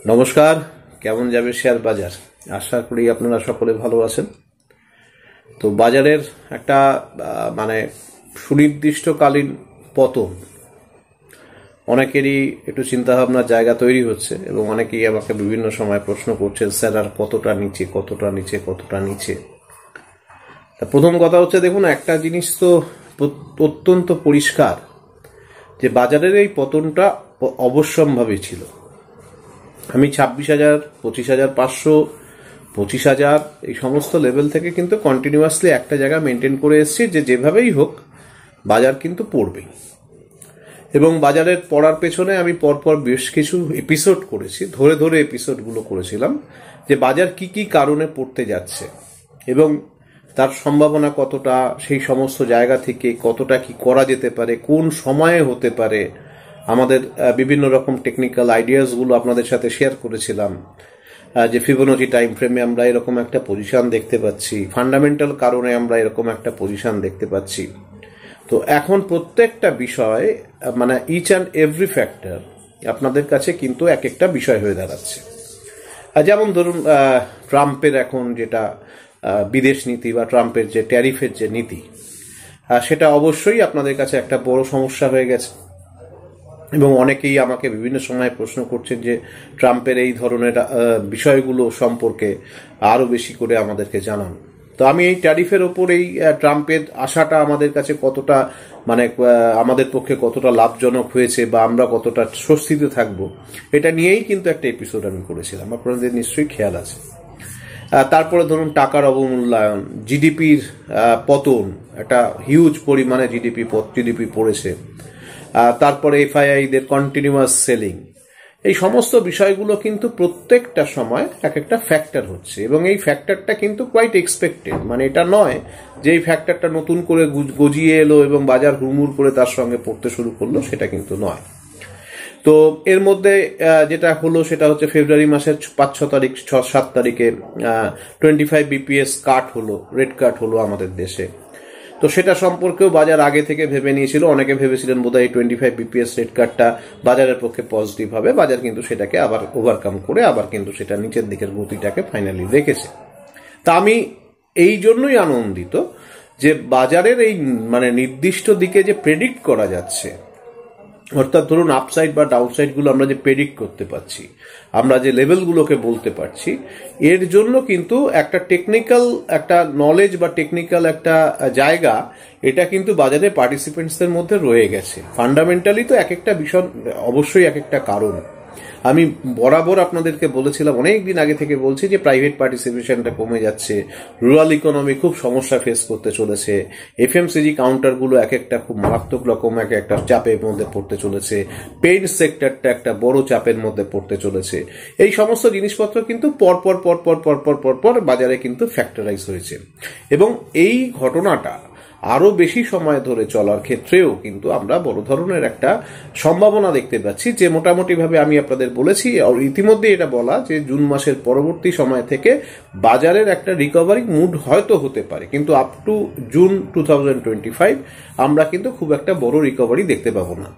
নমস্কার। কেমন যাবে শেয়ার বাজার? আশা করি আপনারা সকলে ভালো আছেন। তো বাজারের একটা মানে সুনির্দিষ্টকালীন পতন, অনেকেরই একটু চিন্তাভাবনার জায়গা তৈরি হচ্ছে এবং অনেকেই আমাকে বিভিন্ন সময় প্রশ্ন করছেন, স্যার আর কতটা নিচে কতটা নিচে কতটা নিচে। প্রথম কথা হচ্ছে, দেখুন, একটা জিনিস তো অত্যন্ত পরিষ্কার যে বাজারের এই পতনটা অবশ্যম্ভাবী ছিল। আমি 26,000, 25,500, 25,000 এই সমস্ত লেভেল থেকে কিন্তু কন্টিনিউয়াসলি একটা জায়গা মেনটেন করে এসেছি যে যেভাবেই হোক বাজার কিন্তু পড়বেই। এবং বাজারের পড়ার পেছনে আমি পরপর বেশ কিছু এপিসোড করেছি, ধরে ধরে এপিসোডগুলো করেছিলাম যে বাজার কি কি কারণে পড়তে যাচ্ছে এবং তার সম্ভাবনা কতটা, সেই সমস্ত জায়গা থেকে কতটা কি করা যেতে পারে, কোন সময়ে হতে পারে। আমাদের বিভিন্ন রকম টেকনিক্যাল আইডিয়াসগুলো আপনাদের সাথে শেয়ার করেছিলাম যে ফিবোনাচি টাইম ফ্রেমে আমরা এরকম একটা পজিশন দেখতে পাচ্ছি, ফান্ডামেন্টাল কারণে আমরা এরকম একটা পজিশন দেখতে পাচ্ছি। তো এখন প্রত্যেকটা বিষয় মানে ইচ অ্যান্ড এভরি ফ্যাক্টর আপনাদের কাছে কিন্তু এক একটা বিষয় হয়ে দাঁড়াচ্ছে। যেমন ধরুন, ট্রাম্পের এখন যেটা বিদেশ নীতি বা ট্রাম্পের যে ট্যারিফের যে নীতি, সেটা অবশ্যই আপনাদের কাছে একটা বড় সমস্যা হয়ে গেছে এবং অনেকেই আমাকে বিভিন্ন সময় প্রশ্ন করছেন যে ট্রাম্পের এই ধরনের বিষয়গুলো সম্পর্কে আরো বেশি করে আমাদেরকে জানান। তো আমি এই ট্যারিফের ওপর এই ট্রাম্পের আশাটা আমাদের কাছে কতটা মানে আমাদের পক্ষে কতটা লাভজনক হয়েছে বা আমরা কতটা স্বস্তিতে থাকবো, এটা নিয়েই কিন্তু একটা এপিসোড আমি করেছিলাম, আপনাদের নিশ্চয়ই খেয়াল আছে। তারপরে ধরুন টাকার অবমূল্যায়ন, জিডিপির পতন, একটা হিউজ পরিমাণে জিডিপি পড়েছে। তারপরে এফআইআইদের কন্টিনিউয়াস সেলিং, এই সমস্ত বিষয়গুলো কিন্তু প্রত্যেকটা সময় এক একটা ফ্যাক্টর হচ্ছে এবং এই ফ্যাক্টরটা কিন্তু কোয়াইট এক্সপেক্টেড। মানে এটা নয় যে এই ফ্যাক্টরটা নতুন করে গজিয়ে এলো এবং বাজার হুড়মুড় করে তার সঙ্গে পড়তে শুরু করলো, সেটা কিন্তু নয়। তো এর মধ্যে যেটা হলো সেটা হচ্ছে ফেব্রুয়ারি মাসের 5-6 তারিখ 6-7 তারিখে 25 বিপিএস কাট হলো, রেড কাট হলো আমাদের দেশে। তো সেটা সম্পর্কেও বাজার আগে থেকে ভেবে নিয়েছিল, অনেকে ভেবেছিলেন বোধহয় 25 বিপিএস রেড কাটটা বাজারের পক্ষে পজিটিভ হবে। বাজার কিন্তু সেটাকে আবার ওভারকাম করে আবার কিন্তু সেটা নিচের দিকের গতিটাকে ফাইনালি রেখেছে। তা আমি এই জন্যই আনন্দিত যে বাজারের এই মানে নির্দিষ্ট দিকে যে প্রেডিক্ট করা যাচ্ছে, অর্থাৎ ধরুন আপসাইড বা ডাউনসাইড গুলো আমরা যে প্রেডিক্ট করতে পারছি, আমরা যে লেভেলগুলোকে বলতে পারছি, এর জন্য কিন্তু একটা টেকনিক্যাল একটা নলেজ বা টেকনিক্যাল একটা জায়গা এটা কিন্তু বাজারে পার্টিসিপেন্টসদের মধ্যে রয়ে গেছে। ফান্ডামেন্টালি তো এক একটা বিষয় অবশ্যই এক একটা কারণ। আমি বরাবর আপনাদেরকে বলেছিলাম, অনেক দিন আগে থেকে বলছি যে প্রাইভেট পার্টিসিপেশনটা কমে যাচ্ছে, রুরাল ইকোনমি খুব সমস্যা ফেস করতে চলেছে, এফএমসিজি কাউন্টারগুলো এক একটা খুব মারাত্মক রকম এক একটা চাপের মধ্যে পড়তে চলেছে, পেইন্ট সেক্টরটা একটা বড় চাপের মধ্যে পড়তে চলেছে। এই সমস্ত জিনিসপত্র কিন্তু পরপর বাজারে কিন্তু ফ্যাক্টরাইজ হয়েছে এবং এই ঘটনাটা আরো বেশি সময় ধরে চলার ক্ষেত্রেও কিন্তু আমরা বড় ধরনের একটা সম্ভাবনা দেখতে পাচ্ছি। যে মোটামুটি ভাবে আমি আপনাদের বলেছি, ইতিমধ্যে এটা বলা যে জুন মাসের পরবর্তী সময় থেকে বাজারের একটা রিকভারি মুড হয়তো হতে পারে, কিন্তু আপ টু জুন 2025 আমরা কিন্তু খুব একটা বড় রিকভারি দেখতে পাবো না।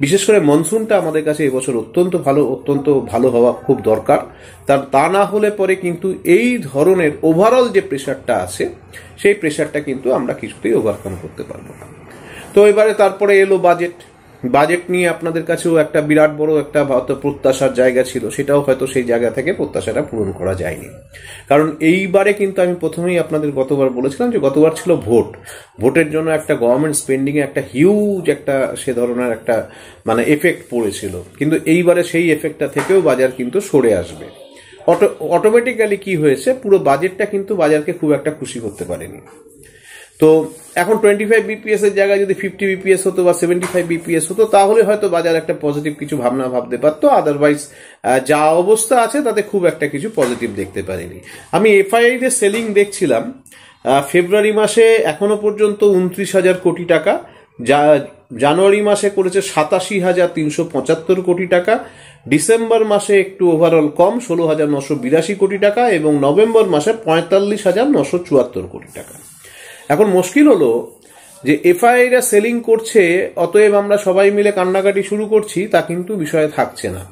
বিশেষ করে মনসুনটা আমাদের কাছে এবছর অত্যন্ত ভালো হওয়া খুব দরকার। তা না হলে পরে কিন্তু এই ধরনের ওভারঅল যে প্রেশারটা আছে সেই প্রেশারটা কিন্তু আমরা কিছুতেই ওভারকাম করতে পারবো না। তো এবারে তারপরে এলো বাজেট নিয়ে আপনাদের কাছেও একটা বিরাট বড় একটা হয়তো প্রত্যাশার জায়গা ছিল, সেটাও হয়তো সেই জায়গা থেকে প্রত্যাশাটা পূরণ করা যায়নি। কারণ এইবারে কিন্তু আমি প্রথমেই আপনাদের গতবার বলেছিলাম যে গতবার ছিল ভোটের জন্য একটা গভর্নমেন্ট স্পেন্ডিং এ একটা হিউজ একটা সে ধরনের একটা মানে এফেক্ট পড়েছিল, কিন্তু এইবারে সেই এফেক্টটা থেকেও বাজার কিন্তু সরে আসবে। অটোমেটিক্যালি কি হয়েছে, পুরো বাজেটটা কিন্তু বাজারকে খুব একটা খুশি করতে পারেনি। তো এখন 25 বিপিএস এর জায়গায় যদি 50 বিপিএস হতো বা 75 বিপিএস হতো, তাহলে হয়তো বাজার একটা পজিটিভ কিছু ভাবতে পারতো। আদারওয়াইজ যা অবস্থা আছে তাতে খুব একটা কিছু পজিটিভ দেখতে পারিনি। আমি এফআইআই দের সেলিং দেখছিলাম, ফেব্রুয়ারি মাসে এখনো পর্যন্ত 29,000 কোটি টাকা, জানুয়ারি মাসে করেছে 87,375 কোটি টাকা, ডিসেম্বর মাসে একটু ওভারঅল কম 16,982 কোটি টাকা এবং নভেম্বর মাসে 45,974 কোটি টাকা। এখন মুশকিল হলো যে এফআইআইরা সেলিং করছে, অতএব আমরা সবাই মিলে কান্নাকাটি শুরু করছি, তা কিন্তু বিষয়ে থাকছে না।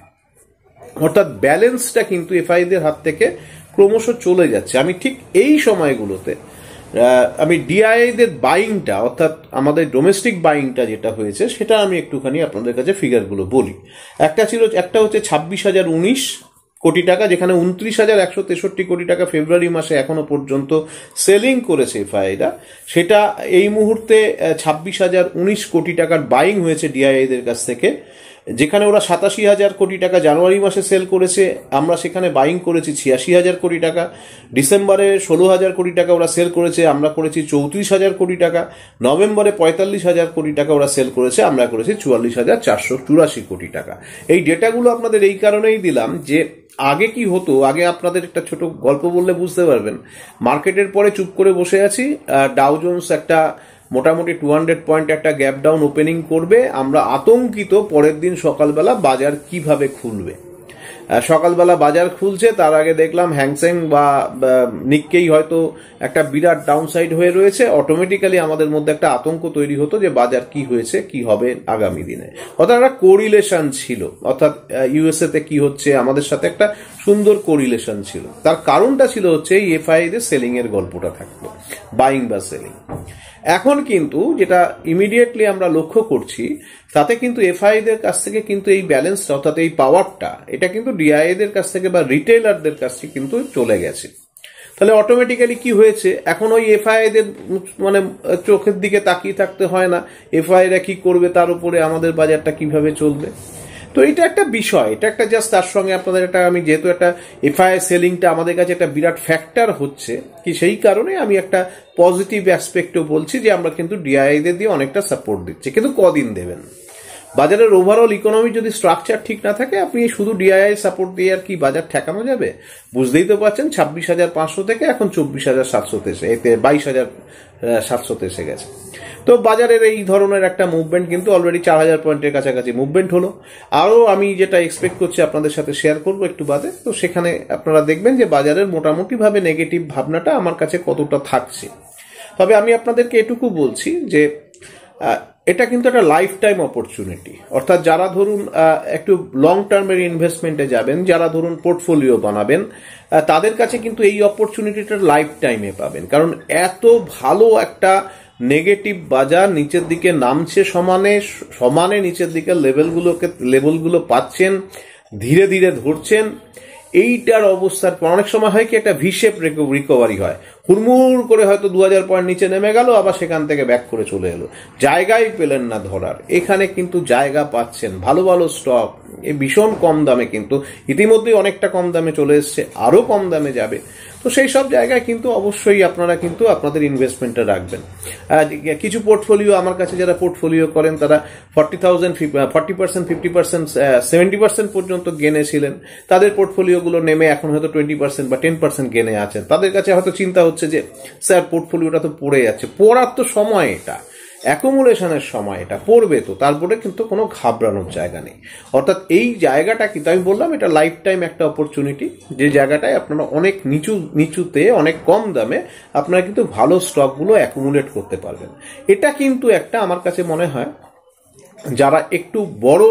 অর্থাৎ ব্যালেন্সটা কিন্তু এফআইদের হাত থেকে ক্রমশ চলে যাচ্ছে। আমি ঠিক এই সময়গুলোতে আমি ডিআইআইদের বাইংটা, অর্থাৎ আমাদের ডোমেস্টিক বাইংটা যেটা হয়েছে সেটা আমি একটুখানি আপনাদের কাছে ফিগারগুলো বলি। একটা হচ্ছে 26,019 কোটি টাকা, যেখানে 29,163 কোটি টাকা ফেব্রুয়ারি মাসে এখনো পর্যন্ত সেলিং করেছে এফআইরা। সেটা এই মুহূর্তে 26,019 কোটি টাকার বাইং হয়েছে ডিআইআইদের কাছ থেকে, যেখানে ওরা 87,000 কোটি টাকা জানুয়ারি মাসে সেল করেছে, আমরা সেখানে বাইং করেছি 86,000 কোটি টাকা। ডিসেম্বরে 16,000 কোটি টাকা ওরা সেল করেছে, আমরা করেছি 34,000 কোটি টাকা। নভেম্বরে 45,000 কোটি টাকা ওরা সেল করেছে, আমরা করেছি 44,484 কোটি টাকা। এই ডেটাগুলো আপনাদের এই কারণেই দিলাম যে আগে কি হতো, আগে আপনাদের একটা ছোট গল্প বললে বুঝতে পারবেন। মার্কেটের পরে চুপ করে বসে আছি, ডাউ জোন্স একটা মোটামুটি 200 পয়েন্ট একটা গ্যাপ ডাউন ওপেনিং করবে, আমরা আতঙ্কিত পরের দিন সকালবেলা বাজার কিভাবে খুলবে। সকালবেলা বাজার খুলছে, তার আগে দেখলাম হ্যাংসেং বা নিক্কেই হয়তো একটা বিরাট ডাউনসাইড হয়ে রয়েছে। অটোমেটিক্যালি আমাদের মধ্যে একটা আতঙ্ক তৈরি হতো যে বাজার কি হয়েছে, কি হবে আগামী দিনে। অর্থাৎ একটা কোরিলেশন ছিল, অর্থাৎ ইউএসএ তে কি হচ্ছে আমাদের সাথে একটা সুন্দর কোরিলেশন ছিল। তার কারণটা ছিল হচ্ছে এই এফআইদের সেলিং এর গল্পটা থাকতো, বাইং বা সেলিং। এখন কিন্তু যেটা ইমিডিয়েটলি আমরা লক্ষ্য করছি, তাতে কিন্তু এফআইদের কাছ থেকে কিন্তু এই ব্যালেন্সটা, অর্থাৎ এই পাওয়ারটা, এটা কিন্তু ডিআইএদের কাছ থেকে বা রিটেইলারদের কাছ থেকে কিন্তু চলে গেছে। তাহলে অটোমেটিক্যালি কি হয়েছে, এখন ওই এফআইদের মানে চোখের দিকে তাকিয়ে থাকতে হয় না, এফআইরা কি করবে তার উপরে আমাদের বাজারটা কিভাবে চলবে। তো এটা একটা বিষয়, এটা একটা জাস্ট তার সঙ্গে আপনাদের একটা, আমি যেহেতু একটা এফআই সেলিংটা আমাদের কাছে একটা বিরাট ফ্যাক্টর হচ্ছে কি, সেই কারণে আমি একটা পজিটিভ অ্যাসপেক্টও বলছি যে আমরা কিন্তু ডিআইআইদের দিয়ে অনেকটা সাপোর্ট দিচ্ছি। কিন্তু কদিন দেবেন? বাজারের ওভারঅল ইকোনমি যদি স্ট্রাকচার ঠিক না থাকে, আপনি শুধু ডিআইআই সাপোর্ট দিয়ে আর কি বাজার ঠেকানো যাবে? বুঝতেই তো পারছেন 26,500 থেকে এখন 24,700 এসে, এতে 22,700 এসে গেছে। তো বাজারের এই ধরনের একটা মুভমেন্ট কিন্তু অলরেডি 4,000 পয়েন্টের কাছাকাছি মুভমেন্ট হলো। আরও আমি যেটা এক্সপেক্ট করছি আপনাদের সাথে শেয়ার করবো একটু বাদে, তো সেখানে আপনারা দেখবেন যে বাজারের মোটামুটি ভাবে নেগেটিভ ভাবনাটা আমার কাছে কতটা থাকছে। তবে আমি আপনাদেরকে এটুকু বলছি যে এটা কিন্তু একটা লাইফ টাইম অপরচুনিটি। অর্থাৎ যারা ধরুন একটু লং টার্মের ইনভেস্টমেন্টে যাবেন, যারা ধরুন পোর্টফোলিও বানাবেন, তাদের কাছে কিন্তু এই অপরচুনিটিটা লাইফ টাইমে পাবেন। কারণ এত ভালো একটা নেগেটিভ বাজার নিচের দিকে নামছে, সমানে নিচের দিকে লেভেলগুলো পাচ্ছেন, ধীরে ধীরে ধরছেন। এইটার অবস্থার পর অনেক সময় হয় কি, একটা ভিশেপ রিকভারি হয়, হুড়মুড় করে হয়তো 2,000 পয়েন্ট নিচে নেমে গেল, আবার সেখান থেকে ব্যাক করে চলে এলো, জায়গায় পেলেন না ধরার। এখানে কিন্তু জায়গা পাচ্ছেন, ভালো ভালো স্টক এ ভীষণ কম দামে, কিন্তু ইতিমধ্যেই অনেকটা কম দামে চলে এসছে, আরো কম দামে যাবে। তো সেই সব জায়গায় কিন্তু অবশ্যই আপনারা কিন্তু আপনাদের ইনভেস্টমেন্টটা রাখবেন। কিছু পোর্টফোলিও আমার কাছে যারা পোর্টফোলিও করেন, তারা 40,000, 40%, 50%, 70% পর্যন্ত গেনে ছিলেন। তাদের পোর্টফোলিওগুলো নেমে এখন হয়তো 20% বা 10% গেনে আছেন। তাদের কাছে হয়তো চিন্তা হচ্ছে যে স্যার পোর্টফোলিওটা তো পড়ে যাচ্ছে। পড়ার তো সময়, এটা অ্যাকুমুলেশনের সময়, এটা পড়বে তো, তারপরে কিন্তু কোনো ঘাবড়ানোর জায়গা নেই। অর্থাৎ এই জায়গাটা কিন্তু আমি বললাম এটা লাইফ টাইম একটা অপরচুনিটি, যে জায়গাটায় আপনারা অনেক নিচুতে অনেক কম দামে আপনারা কিন্তু ভালো স্টকগুলো অ্যাকুমুলেট করতে পারবেন। এটা কিন্তু একটা আমার কাছে মনে হয় যারা একটু বড়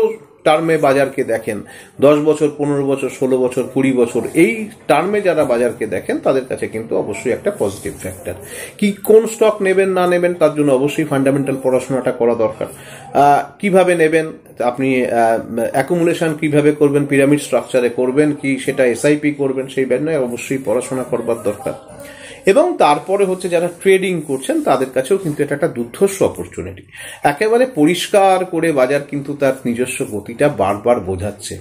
টার্মে বাজারকে দেখেন, 10 বছর, 15 বছর, 16 বছর, 20 বছর, এই টার্মে যারা বাজারকে দেখেন, তাদের কাছে কিন্তু অবশ্যই একটা পজিটিভ ফ্যাক্টর। কি কোন স্টক নেবেন না নেবেন তার জন্য অবশ্যই ফান্ডামেন্টাল পড়াশোনাটা করা দরকার। কিভাবে নেবেন আপনি, অ্যাকুমুলেশন কিভাবে করবেন, পিরামিড স্ট্রাকচারে করবেন কি, সেটা এসআইপি করবেন, সেই ব্যাপারে অবশ্যই পড়াশোনা করবার দরকার। এবং তারপরে হচ্ছে যারা ট্রেডিং করছেন তাদের কাছেও কিন্তু এটা একটা দুর্ধর্ষ অপরচুনিটি। একেবারে পরিষ্কার করে বাজার কিন্তু তার নিজস্ব গতিটা বারবার বোঝাচ্ছে,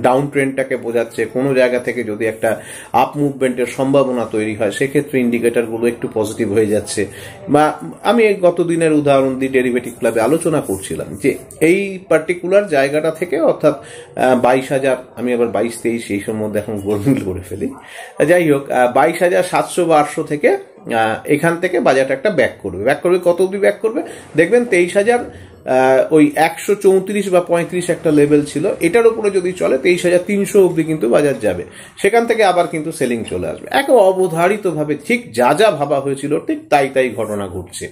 ডাউন ট্রেন্ডটাকে বোঝাচ্ছে। কোনো জায়গা থেকে যদি একটা আপ মুভমেন্টের সম্ভাবনা তৈরি হয়, সেক্ষেত্রে ইন্ডিকেটরগুলো একটু পজিটিভ হয়ে যাচ্ছে। বা আমি গত দিনের উদাহরণ দিয়ে ডেরিভেটিভ ক্লাবে আলোচনা করছিলাম যে এই পার্টিকুলার জায়গাটা থেকে, অর্থাৎ 22,000, আমি আবার 22-23 এই সম্বন্ধে এখন গোলমিল করে ফেলি, যাই হোক 22,700 বা 800 থেকে এখান থেকে বাজারটা একটা ব্যাক করবে। কত অবধি ব্যাক করবে দেখবেন, 23,000 ওই 134 বা 35 একটা লেভেল ছিল, এটার উপরে যদি চলে 23,300 অবধি কিন্তু বাজার যাবে। সেখান থেকে আবার কিন্তু সেলিং চলে আসবে। এক অবধারিতভাবে ঠিক যা ভাবা হয়েছিল ঠিক তাই ঘটনা ঘটছে।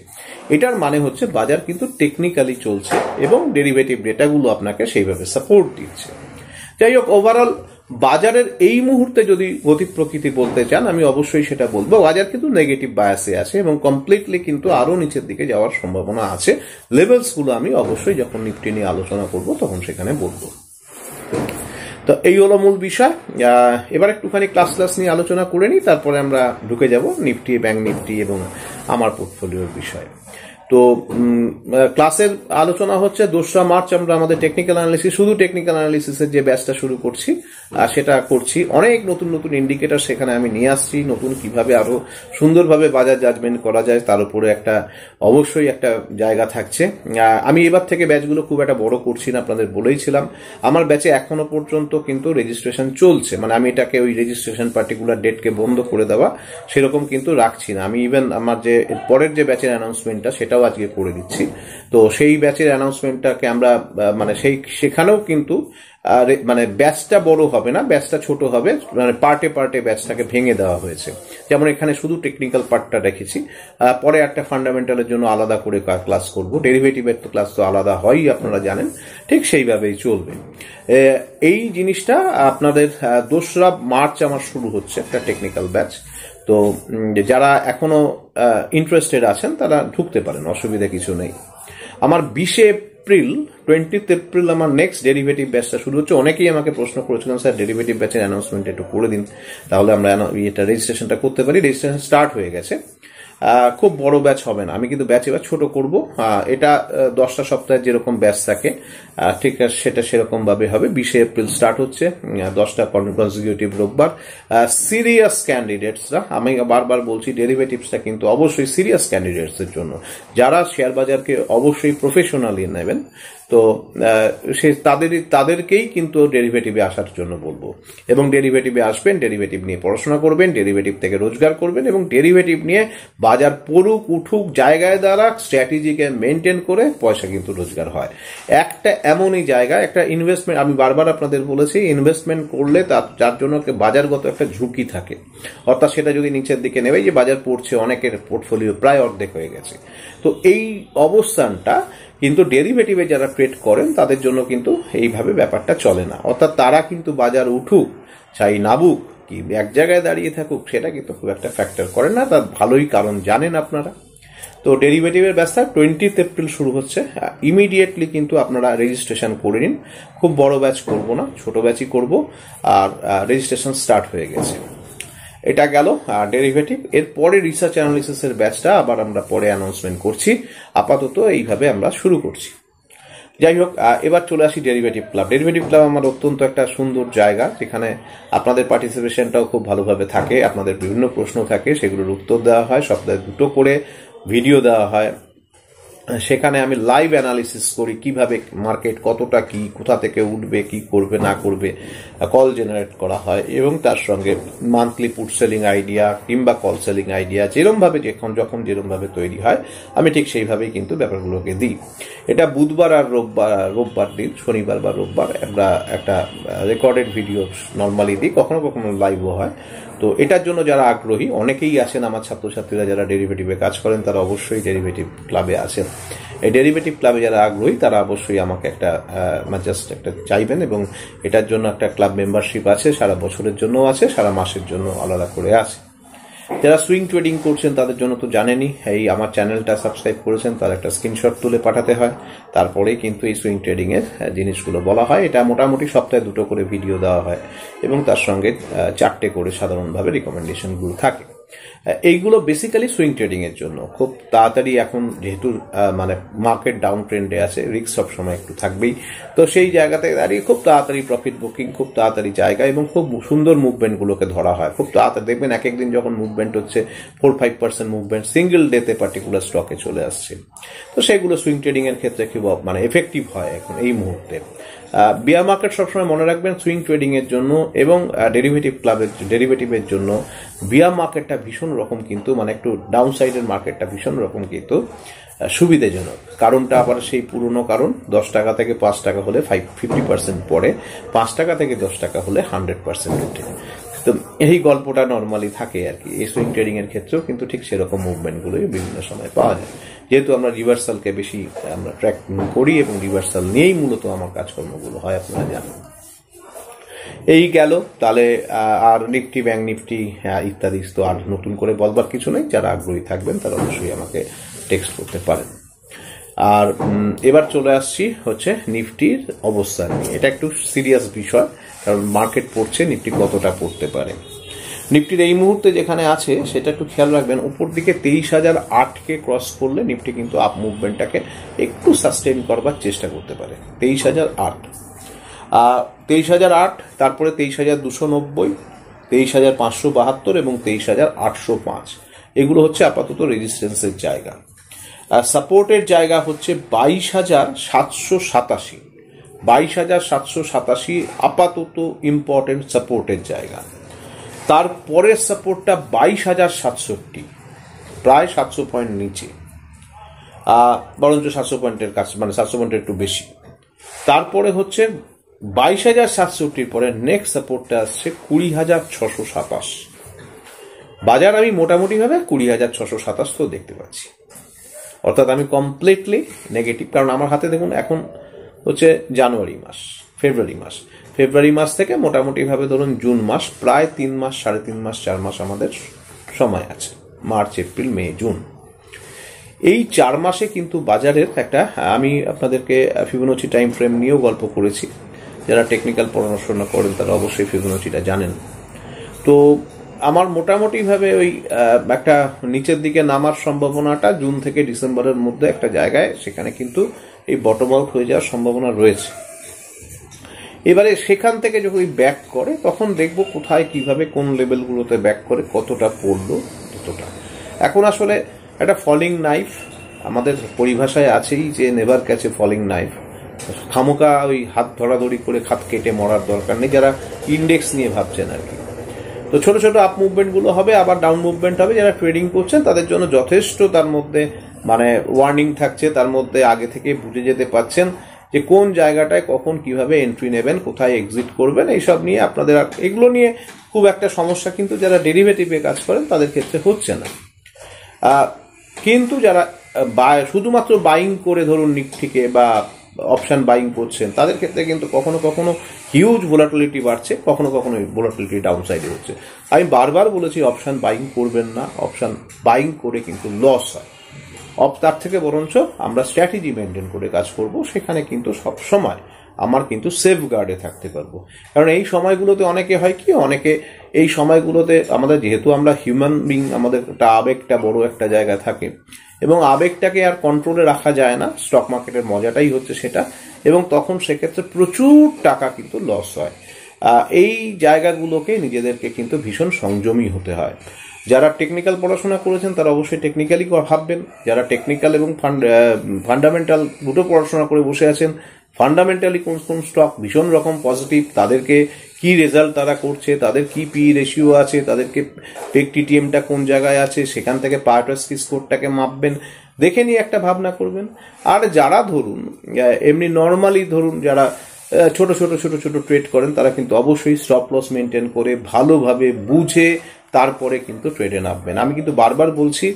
এটার মানে হচ্ছে বাজার কিন্তু টেকনিক্যালি চলছে এবং ডেরিভেটিভ ডেটাগুলো আপনাকে সেইভাবে সাপোর্ট দিচ্ছে। যাই হোক, ওভারঅল বাজারের এই মুহূর্তে যদি গতি প্রকৃতি বলতে চান, আমি অবশ্যই সেটা বলবো, বাজার কিন্তু নেগেটিভ বায়াসে আছে এবং কমপ্লিটলি কিন্তু আরো নিচের দিকে যাওয়ার সম্ভাবনা আছে। লেভেলস গুলো আমি অবশ্যই যখন নিফটি নিয়ে আলোচনা করব তখন সেখানে বলবো। তো এই হলো মূল বিষয়। এবার একটুখানি ক্লাস নিয়ে আলোচনা করে নিই, তারপরে আমরা ঢুকে যাব নিফটি, ব্যাংক নিফটি এবং আমার পোর্টফোলিওর বিষয়ে। তো ক্লাসের আলোচনা হচ্ছে 2রা মার্চ আমরা আমাদের টেকনিক্যাল অ্যানালিসিস, শুধু টেকনিক্যাল অ্যানালিসিসের যে ব্যাচটা শুরু করছি সেটা করছি। অনেক নতুন নতুন ইন্ডিকেটর সেখানে আমি নিয়ে আসছি, নতুন কিভাবে আরো সুন্দরভাবে বাজার জাজমেন্ট করা যায় তার উপরে একটা অবশ্যই একটা জায়গা থাকছে। আমি এবার থেকে ব্যাচগুলো খুব একটা বড় করছি না, আপনাদের বলেইছিলাম। আমার ব্যাচে এখনো পর্যন্ত কিন্তু রেজিস্ট্রেশন চলছে, মানে আমি এটাকে ওই রেজিস্ট্রেশন পার্টিকুলার ডেটকে বন্ধ করে দেওয়া সেরকম কিন্তু রাখছি না। আমি ইভেন আমার যে পরের যে ব্যাচের অ্যানাউন্সমেন্টটা সেটাও আজকে করে দিচ্ছি। তো সেই ব্যাচের অ্যানাউন্সমেন্টটাকে আমরা মানে সেখানেও কিন্তু মানে ব্যাচটা বড় হবে না, ব্যাচটা ছোট হবে, মানে পার্টে পার্টে ব্যাচটাকে ভেঙে দেওয়া হয়েছে। যেমন এখানে শুধু টেকনিক্যাল পার্টটা রেখেছি, পরে একটা ফান্ডামেন্টালের জন্য আলাদা করে ক্লাস করব, ডেরিভেটিভের তো ক্লাস তো আলাদা হয়ই, আপনারা জানেন, ঠিক সেইভাবেই চলবে। এই জিনিসটা আপনাদের 2রা মার্চ আমার শুরু হচ্ছে একটা টেকনিক্যাল ব্যাচ। তো যারা এখনো ইন্টারেস্টেড আছেন তারা ঢুকতে পারেন, অসুবিধা কিছু নেই। আমার 20 এপ্রিল আমার নেক্সট ডেরিভেটিভ ব্যাচটা শুরু হচ্ছে। অনেকেই আমাকে প্রশ্ন করেছিলেন, স্যার ডেরিভেটিভ ব্যাচের অ্যানাউন্সমেন্ট একটু করে দিন, তাহলে আমরা এটা রেজিস্ট্রেশনটা করতে পারি। রেজিস্ট্রেশন স্টার্ট হয়ে গেছে। খুব বড় ব্যাচ হবে না, আমি কিন্তু ব্যাচ এবার ছোট করব। এটা 10টা সপ্তাহের যেরকম ব্যাচ থাকে ঠিক আছে সেটা সেরকম ভাবে হবে। 20 এপ্রিল স্টার্ট হচ্ছে, 10টা কনজিকিউটিভ রোববার। সিরিয়াস ক্যান্ডিডেটসরা, আমি বারবার বলছি, ডেরিভেটিভসটা কিন্তু অবশ্যই সিরিয়াস ক্যান্ডিডেটসের জন্য, যারা শেয়ার বাজারকে অবশ্যই প্রফেশনালি নেবেন। তো তাদেরকেই কিন্তু ডেরিভেটিভে আসার জন্য বলবো, এবং ডেরিভেটিভে আসবেন, ডেরিভেটিভ নিয়ে পড়াশোনা করবেন, ডেরিভেটিভ থেকে রোজগার করবেন, এবং ডেরিভেটিভ নিয়ে বাজার পড়ুক উঠুক জায়গায় দ্বারা স্ট্র্যাটেজিকে মেনটেন করে পয়সা কিন্তু রোজগার হয়। একটা এমনই জায়গা, একটা ইনভেস্টমেন্ট, আমি বারবার আপনাদের বলেছি, ইনভেস্টমেন্ট করলে যার জন্য বাজারগত একটা ঝুঁকি থাকে, অর্থাৎ সেটা যদি নিচের দিকে নেবে, যে বাজার পড়ছে, অনেকের পোর্টফোলিও প্রায় অর্ধেক হয়ে গেছে। তো এই অবস্থানটা কিন্তু ডেরিভেটিভে যারা ট্রেড করেন তাদের জন্য কিন্তু এইভাবে ব্যাপারটা চলে না, অর্থাৎ তারা কিন্তু বাজার উঠুক চাই নাবুক কি এক জায়গায় দাঁড়িয়ে থাকুক সেটা কিন্তু খুব একটা ফ্যাক্টর করেন না, তার ভালোই কারণ জানেন আপনারা। তো ডেরিভেটিভের ব্যবসা 20 এপ্রিল শুরু হচ্ছে, ইমিডিয়েটলি কিন্তু আপনারা রেজিস্ট্রেশন করে নিন। খুব বড় ব্যাচ করব না, ছোট ব্যাচই করব, আর রেজিস্ট্রেশন স্টার্ট হয়ে গেছে। এটা গেল ডেরিভেটিভ। এরপরে রিসার্চ অ্যানালিসিসের ব্যাচটা আবার আমরা পরে অ্যানাউন্সমেন্ট করছি, আপাতত এইভাবে আমরা শুরু করছি। যাই হোক, এবার চলে আসি ডেরিভেটিভ ক্লাব। ডেরিভেটিভ ক্লাব আমার অত্যন্ত একটা সুন্দর জায়গা, যেখানে আপনাদের পার্টিসিপেশনটাও খুব ভালোভাবে থাকে, আপনাদের বিভিন্ন প্রশ্ন থাকে, সেগুলোর উত্তর দেওয়া হয়, সপ্তাহে 2টো করে ভিডিও দেওয়া হয়। সেখানে আমি লাইভ অ্যানালিসিস করি, কিভাবে মার্কেট কতটা কি কোথা থেকে উঠবে, কি করবে না করবে, কল জেনারেট করা হয়, এবং তার সঙ্গে মান্থলি পুট সেলিং আইডিয়া কিংবা কল সেলিং আইডিয়া যেরমভাবে যখন যেরমভাবে তৈরি হয় আমি ঠিক সেইভাবেই কিন্তু ব্যাপারগুলোকে দিই। এটা বুধবার আর রোববার দিন, শনিবার বা রোববার আমরা একটা রেকর্ডেড ভিডিও নর্মালি দিই, কখনো কখনো লাইভও হয়। তো এটার জন্য যারা আগ্রহী, অনেকেই আছেন আমার ছাত্রছাত্রীরা যারা ডেরিভেটিভে কাজ করেন, তারা অবশ্যই ডেরিভেটিভ ক্লাবে আছেন। এই ডেরিভেটিভ ক্লাবে যারা আগ্রহী তারা অবশ্যই আমাকে একটা জাস্ট একটা চাইবেন, এবং এটার জন্য একটা ক্লাব মেম্বারশিপ আছে, সারা বছরের জন্য আছে, সারা মাসের জন্য আলাদা করে আছে। যারা সুইং ট্রেডিং করছেন তাদের জন্য তো জানেনই, এই আমার চ্যানেলটা সাবস্ক্রাইব করেছেন তার একটা স্ক্রিনশট তুলে পাঠাতে হয়, তারপরেই কিন্তু এই সুইং ট্রেডিং এর জিনিসগুলো বলা হয়। এটা মোটামুটি সপ্তাহে 2টো করে ভিডিও দেওয়া হয়, এবং তার সঙ্গে 4টে করে সাধারণভাবে রিকমেন্ডেশনগুলো থাকে। এইগুলো বেসিক্যালি সুইং ট্রেডিং এর জন্য। খুব তাড়াতাড়ি এখন যেহেতু মানে মার্কেট ডাউন ট্রেন্ডে আছে, রিস্ক সবসময় একটু থাকবেই, তো সেই জায়গাতে দাঁড়িয়ে খুব তাড়াতাড়ি প্রফিট বুকিং, খুব তাড়াতাড়ি জায়গা, এবং খুব সুন্দর মুভমেন্টগুলোকে ধরা হয় খুব তাড়াতাড়ি। দেখবেন এক একদিন যখন মুভমেন্ট হচ্ছে 4-5% মুভমেন্ট সিঙ্গেল ডেতে পার্টিকুলার স্টকে চলে আসছে। তো সেগুলো সুইং ট্রেডিং এর ক্ষেত্রে খুব মানে এফেক্টিভ হয় এখন এই মুহূর্তে। বিয়ার মার্কেট সবসময় মনে রাখবেন সুইং ট্রেডিং এর জন্য এবং ডেরিভেটিভের জন্য বিয়ার মার্কেটটা ভীষণ রকম কিন্তু মানে একটু ডাউন সাইডের মার্কেটটা ভীষণ রকম কিন্তু সুবিধাজনক। কারণটা আবার সেই পুরনো কারণ, 10 টাকা থেকে 5 টাকা হলে 50% পড়ে, 5 টাকা থেকে 10 টাকা হলে 100% উঠে। তো এই গল্পটা নর্মালি থাকে আর কি। এই সুইং ট্রেডিং এর ক্ষেত্রেও কিন্তু ঠিক সেরকম মুভমেন্টগুলোই বিভিন্ন সময় পাওয়া যায়, যেহেতু আমরা রিভার্সালকে বেশি আমরা ট্র্যাক করি এবং রিভার্সাল নিয়েই মূলত আমার কাজকর্মগুলো হয়, আপনারা জানেন। এই গেল। তাহলে আর নিফটি, ব্যাংক নিফটি ইত্যাদি তো আর নতুন করে বলবার কিছু নেই। যারা আগ্রহী থাকবেন তারা অবশ্যই আমাকে টেক্সট করতে পারেন। আর এবার চলে আসছি হচ্ছে নিফটির অবস্থান নিয়ে। এটা একটু সিরিয়াস বিষয়, কারণ মার্কেট পড়ছে, নিফটি কতটা পড়তে পারে। নিফটির এই মুহূর্তে যেখানে আছে সেটা একটু খেয়াল রাখবেন। উপর দিকে 23,008কে ক্রস করলে নিফটি কিন্তু আপ মুভমেন্টটাকে একটু সাস্টেইন করবার চেষ্টা করতে পারে। 23,008, 23,008, তারপরে 23,290, 23,572 এবং 23,805, এগুলো হচ্ছে আপাতত রেজিস্ট্যান্সের জায়গা। সাপোর্টের জায়গা হচ্ছে 22,787, 22,787 আপাতত ইম্পর্টেন্ট সাপোর্টের জায়গা। তারপরের সাপোর্টটা 22,067, প্রায় 700 পয়েন্ট নিচে, বরঞ্চ 700 পয়েন্টের কাছে, মানে 700 পয়েন্টের একটু বেশি। তারপরে হচ্ছে 22,067 পরে নেক্সট সাপোর্টটা আসছে 20,627। বাজার আমি মোটামুটি ভাবে 20,627 তো দেখতে পাচ্ছি, অর্থাৎ আমি কমপ্লিটলি নেগেটিভ। কারণ আমার হাতে দেখুন এখন হচ্ছে জানুয়ারি মাস, ফেব্রুয়ারি মাস থেকে মোটামুটি ভাবে ধরুন জুন মাস, প্রায় 3 মাস, 3.5 মাস, 4 মাস আমাদের সময় আছে। মার্চ, এপ্রিল, মে, জুন, এই 4 মাসে কিন্তু বাজারের একটা, আমি আপনাদেরকে ফিবোনাচি টাইম ফ্রেম নিয়েও গল্প করেছি। যারা টেকনিক্যাল পড়াশোনা করেন তারা অবশ্যই ফিবোনাচিটা জানেন। তো আমার মোটামুটি ভাবে ওই একটা নিচের দিকে নামার সম্ভাবনাটা জুন থেকে ডিসেম্বরের মধ্যে একটা জায়গায়, সেখানে কিন্তু এই বটম আউট হয়ে যাওয়ার সম্ভাবনা রয়েছে। এবারে সেখান থেকে যখন ব্যাক করে তখন দেখব কোথায়, কিভাবে, কোন লেভেলগুলোতে ব্যাক করে, কতটা পড়লো, কতটা। এখন আসলে একটা ফলিং নাইফ আমাদের পরিভাষায় আছেই যে never catch a falling knife. খামোকা ওই হাত ধরাধরি করে খাত কেটে মরার দরকার নেই, যারা ইন্ডেক্স নিয়ে ভাবছেন আর কি। তো ছোট ছোট আপ মুভমেন্ট গুলো হবে, আবার ডাউন মুভমেন্ট হবে। যারা ট্রেডিং করছেন তাদের জন্য যথেষ্ট তার মধ্যে মানে ওয়ার্নিং থাকছে, তার মধ্যে আগে থেকে বুঝে যেতে পারছেন যে কোন জায়গাটায় কখন কিভাবে এন্ট্রি নেবেন, কোথায় এক্সিট করবেন, এইসব নিয়ে আপনাদের এগুলো নিয়ে খুব একটা সমস্যা কিন্তু যারা ডেরিভেটিভে কাজ করেন তাদের ক্ষেত্রে হচ্ছে না। কিন্তু যারা শুধুমাত্র বাইং করে ধরুন নিফটিকে বা অপশন বাইং করছেন তাদের ক্ষেত্রে কিন্তু কখনো কখনো হিউজ ভোলাটিলিটি বাড়ছে, কখনো কখনো ভোলাটিলিটি ডাউন সাইডে হচ্ছে। আমি বারবার বলেছি অপশন বাইং করবেন না, অপশন বাইং করে কিন্তু লস হয়। তার থেকে বরঞ্চ আমরা স্ট্র্যাটেজি মেনটেন করে কাজ করব, সেখানে কিন্তু সব সময় আমার কিন্তু সেফ গার্ডে থাকতে পারবো। কারণ এই সময়গুলোতে অনেকে হয় কি, অনেকে এই সময়গুলোতে আমাদের, যেহেতু আমরা হিউম্যান বিং, আমাদের একটা আবেগটা বড় একটা জায়গা থাকে এবং আবেগটাকে আর কন্ট্রোলে রাখা যায় না। স্টক মার্কেটের মজাটাই হচ্ছে সেটা, এবং তখন সেক্ষেত্রে প্রচুর টাকা কিন্তু লস হয়। এই জায়গাগুলোকে নিজেদেরকে কিন্তু ভীষণ সংযমী হতে হয়। যারা টেকনিক্যাল পড়াশোনা করেছেন তারা অবশ্যই টেকনিক্যালি ভাববেন। যারা টেকনিক্যাল এবং ফান্ডামেন্টাল দুটো পড়াশোনা করে বসে আছেন, ফান্ডামেন্টালি কোন কোন স্টক ভীষণ রকম পজিটিভ, তাদেরকে কি রেজাল্ট তারা করছে, তাদের কি পি রেশিও আছে, তাদেরকে পেক টিটিএমটা কোন জায়গায় আছে, সেখান থেকে পার্টনারশিপ স্কোরটাকে মাপবেন, দেখে নিয়ে একটা ভাবনা করবেন। আর যারা ধরুন এমনি নর্মালি ধরুন যারা ছোট ছোট ছোট ছোট ট্রেড করেন তারা কিন্তু অবশ্যই স্টপ লস মেনটেন করে ভালোভাবে বুঝে তারপরে কিন্তু ট্রেডে নামবেন। আমি কিন্তু বারবার বলছি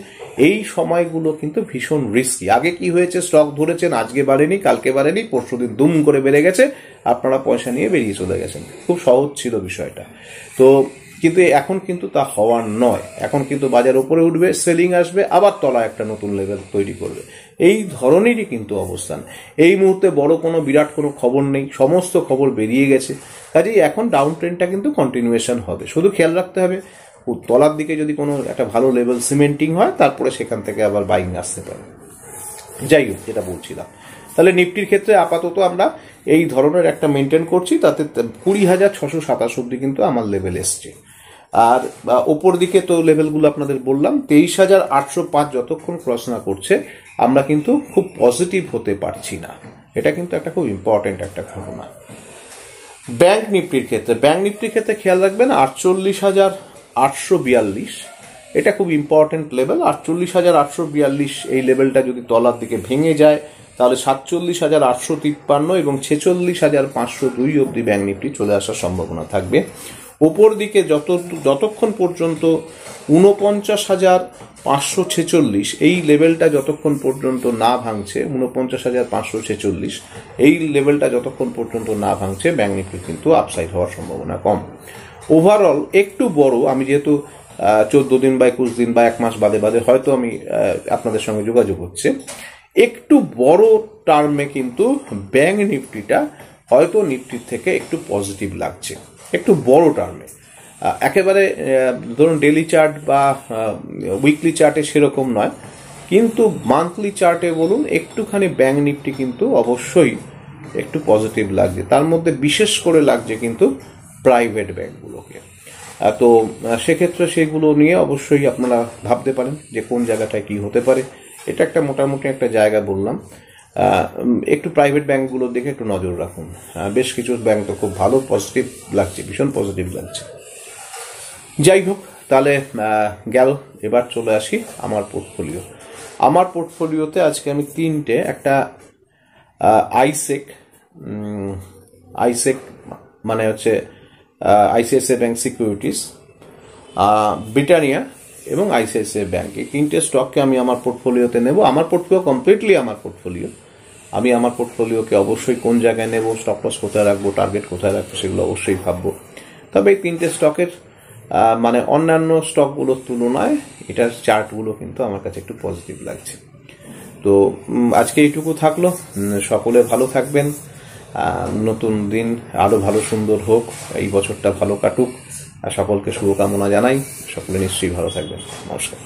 এই সময়গুলো কিন্তু ভীষণ রিস্কি। আগে কি হয়েছে, স্টক ধরেছেন, আজকে বাড়েনি, কালকে বাড়েনি, পরশুদিন দুম করে বেড়ে গেছে, আপনারা পয়সা নিয়ে বেরিয়ে চলে গেছেন। খুব সহজ ছিল বিষয়টা। তো কিন্তু এখন কিন্তু তা হওয়ার নয়। এখন কিন্তু বাজার উপরে উঠবে, সেলিং আসবে, আবার তলা একটা নতুন লেভেল তৈরি করবে। এই ধরনেরই কিন্তু অবস্থান। এই মুহূর্তে বড় কোনো বিরাট কোনো খবর নেই, সমস্ত খবর বেরিয়ে গেছে। কাজেই এখন ডাউন ট্রেন্ডটা কিন্তু কন্টিনিউয়েশন হবে। শুধু খেয়াল রাখতে হবে তলার দিকে যদি কোনো একটা ভালো লেভেল সিমেন্টিং হয়, তারপরে সেখান থেকে আবার বাইং আসতে পারে। যাই হোক, যেটা বলছিলাম, তাহলে নিফটির ক্ষেত্রে আপাতত আমরা এই ধরনের একটা মেনটেন করছি, তাতে 20,627 অব্দি কিন্তু আমার লেভেল এসছে। আর ওপর দিকে তো লেভেলগুলো আপনাদের বললাম, 23,805 যতক্ষণ ক্রস না করছে আমরা কিন্তু খুব পজিটিভ হতে পারছি না। এটা কিন্তু একটা খুব ইম্পর্টেন্ট একটা ঘটনা। ব্যাংক নিফটির ক্ষেত্রে খেয়াল রাখবেন 48,842, এটা খুব ইম্পর্টেন্ট লেভেল। 48,842 এই লেভেলটা যদি তলার দিকে ভেঙে যায় তাহলে 47,853 এবং 46,502 অব্দি ব্যাংক নিফটি চলে আসার সম্ভাবনা থাকবে। ওপর দিকে যতক্ষণ পর্যন্ত 49,546 এই লেভেলটা যতক্ষণ পর্যন্ত না ভাঙছে, 49,546 এই লেভেলটা যতক্ষণ পর্যন্ত না ভাঙছে, ব্যাংক নিফটি কিন্তু আপসাইড হওয়ার সম্ভাবনা কম। ওভারঅল একটু বড়, আমি যেহেতু 14 দিন বা 21 দিন বা 1 মাস বাদে বাদে হয়তো আমি আপনাদের সঙ্গে যোগাযোগ হচ্ছে, একটু বড় টার্মে কিন্তু ব্যাংক নিফটিটা হয়তো নিফটির থেকে একটু পজিটিভ লাগছে, একটু বড় টার্মে। একেবারে ধরুন ডেইলি চার্ট বা উইকলি চার্টে সেরকম নয়, কিন্তু মান্থলি চার্টে বলুন একটুখানি ব্যাংক নিফটি কিন্তু অবশ্যই একটু পজিটিভ লাগছে। তার মধ্যে বিশেষ করে লাগছে কিন্তু প্রাইভেট ব্যাংকগুলোকে। তো সেক্ষেত্রে সেগুলো নিয়ে অবশ্যই আপনারা ভাবতে পারেন যে কোন জায়গাটায় কি হতে পারে। এটা একটা মোটামুটি একটা জায়গা বললাম। একটু প্রাইভেট ব্যাংকগুলোর দিকে একটু নজর রাখুন। বেশ কিছু ব্যাংক তো খুব ভালো পজিটিভ লাগছে, ভীষণ পজিটিভ লাগছে। যাই হোক, তাহলে গেল। এবার চলে আসি আমার পোর্টফোলিও। আমার পোর্টফোলিওতে আজকে আমি তিনটে, একটা আইসেক মানে হচ্ছে আইসিআইসিআই ব্যাংক সিকিউরিটিস, ব্রিটানিয়া এবং আইসিআইসিআই ব্যাংক, এই তিনটে স্টককে আমি আমার পোর্টফোলিওতে নেব। আমার পোর্টফোলিও কমপ্লিটলি আমার পোর্টফোলিও। আমি আমার পোর্টফোলিওকে অবশ্যই কোন জায়গায় নেব, স্টপ লস কোথায় রাখবো, টার্গেট কোথায় রাখবো, সেগুলো অবশ্যই ভাববো। তবে এই তিনটে স্টকের মানে অন্যান্য স্টকগুলোর তুলনায় এটার চার্টগুলো কিন্তু আমার কাছে একটু পজিটিভ লাগছে। তো আজকে এইটুকু থাকলো। সকলে ভালো থাকবেন, নতুন দিন আরো ভালো সুন্দর হোক, এই বছরটা ভালো কাটুক, আর সকলকে শুভকামনা জানাই। সকলে নিশ্চয়ই ভালো থাকবেন। নমস্কার।